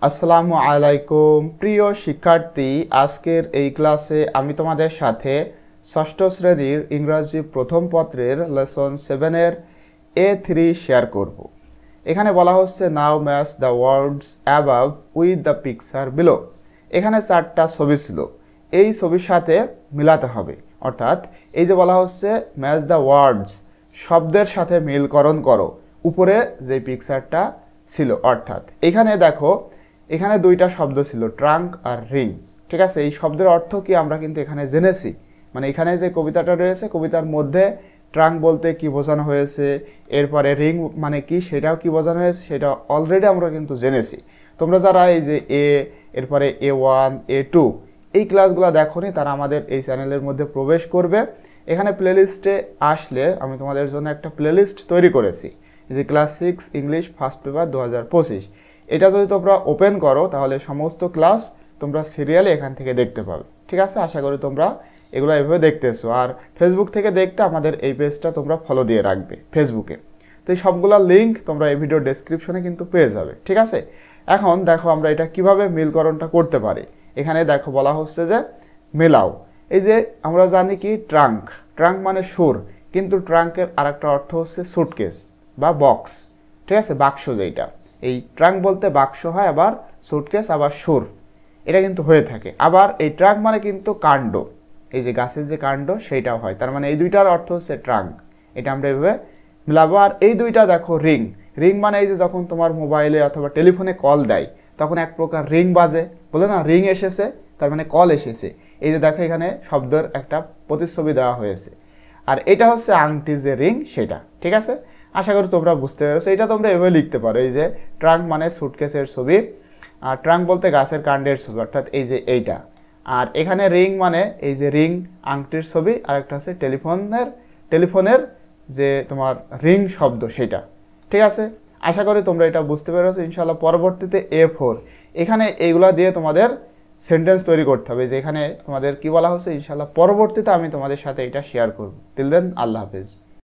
আসসালামু আলাইকুম প্রিয় শিক্ষার্থী, আজকের এই ক্লাসে আমি তোমাদের সাথে ষষ্ঠ শ্রেণীর ইংরাজি প্রথম পত্রের লেসন 7-এর A3 শেয়ার করব। এখানে বলা হচ্ছে now match the words above with the picture below. এখানে 4টা ছবি ছিল, এই ছবির সাথে মিলাতে হবে। অর্থাৎ এই যে বলা হচ্ছে ম্যাচ দ্য ওয়ার্ডস, শব্দের সাথে মিলকরণ করো উপরে যে পিকচারটা ছিল। অর্থাৎ এখানে দেখো, এখানে দুইটা শব্দ ছিল, ট্রাঙ্ক আর রিং। ঠিক আছে, এই শব্দের অর্থ কি আমরা কিন্তু এখানে জেনেছি। মানে এখানে যে কবিতাটা রয়েছে, কবিতার মধ্যে ট্রাঙ্ক বলতে কি বোঝানো হয়েছে, এরপরে রিং মানে কি সেটাও কি বোঝানো হয়েছে, সেটা অলরেডি আমরা কিন্তু জেনেছি। তোমরা যারা এই যে এরপরে A1 A2 এই ক্লাসগুলো দেখোনি, তারা আমাদের এই চ্যানেলের মধ্যে প্রবেশ করবে। এখানে প্লেলিস্টে আসলে আমি তোমাদের জন্য একটা প্লেলিস্ট তৈরি করেছি, যে ক্লাস 6 ইংলিশ ফার্স্ট পেপার 2025। এটা যদি তোমরা ওপেন করো তাহলে সমস্ত ক্লাস তোমরা সিরিয়ালে এখান থেকে দেখতে পাবে। ঠিক আছে, আশা করি তোমরা এগুলো এভাবে দেখতেছো। আর ফেসবুক থেকে দেখতে আমাদের এই পেজটা তোমরা ফলো দিয়ে রাখবে ফেসবুকে। তো এই সবগুলোর লিঙ্ক তোমরা এই ভিডিও ডেসক্রিপশনে কিন্তু পেয়ে যাবে। ঠিক আছে, এখন দেখো আমরা এটা কিভাবে মিলকরণটা করতে পারি। এখানে দেখো বলা হচ্ছে যে মেলাও। এই যে আমরা জানি কি ট্রাঙ্ক, ট্রাঙ্ক মানে সুর, কিন্তু ট্রাঙ্কের আরেকটা অর্থ হচ্ছে সুটকেস বা বক্স। ঠিক আছে, বাক্স। যেটা এই ট্রাঙ্ক বলতে বাক্স হয়, আবার সুটকেস আবার সুর, এটা কিন্তু হয়ে থাকে। আবার এই ট্রাঙ্ক মানে কিন্তু কাণ্ড, এই যে গাছের যে কাণ্ড সেইটাও হয়। তার মানে এই দুইটার অর্থ হচ্ছে ট্রাঙ্ক। এটা আমরা এভাবে মিলাবো। আর এই দুইটা দেখো রিং, রিং মানে এই যে যখন তোমার মোবাইলে অথবা টেলিফোনে কল দেয় তখন এক প্রকার রিং বাজে, বলে না রিং এসেছে, তার মানে কল এসেছে। এই যে দেখো এখানে শব্দের একটা প্রতিচ্ছবি দেওয়া হয়েছে। আর এটা হচ্ছে আংটি যে রিং সেটা। ঠিক আছে, আশা করি তোমরা বুঝতে পেরেছো। এটা তোমরা এভাবে লিখতে পারো, এই যে ট্রাঙ্ক মানে সুটকেসের ছবি, আর ট্রাঙ্ক বলতে গাছের কাণ্ডের ছবি, অর্থাৎ এই যে এইটা। আর এখানে রিং মানে এই যে রিং আংটির ছবি, আর একটা হচ্ছে টেলিফোনের যে তোমার রিং শব্দ সেটা। ঠিক আছে, আশা করি তোমরা এটা বুঝতে পেরেছো। ইনশাআল্লাহ পরবর্তীতে A4 এখানে এইগুলা দিয়ে তোমাদের সেন্টেন্স তৈরি করতে হবে। যে এখানে তোমাদের কি বলা হচ্ছে, ইনশাআল্লাহ পরবর্তীতে আমি তোমাদের সাথে এটা শেয়ার করব। টিল দেন, আল্লাহ হাফেজ।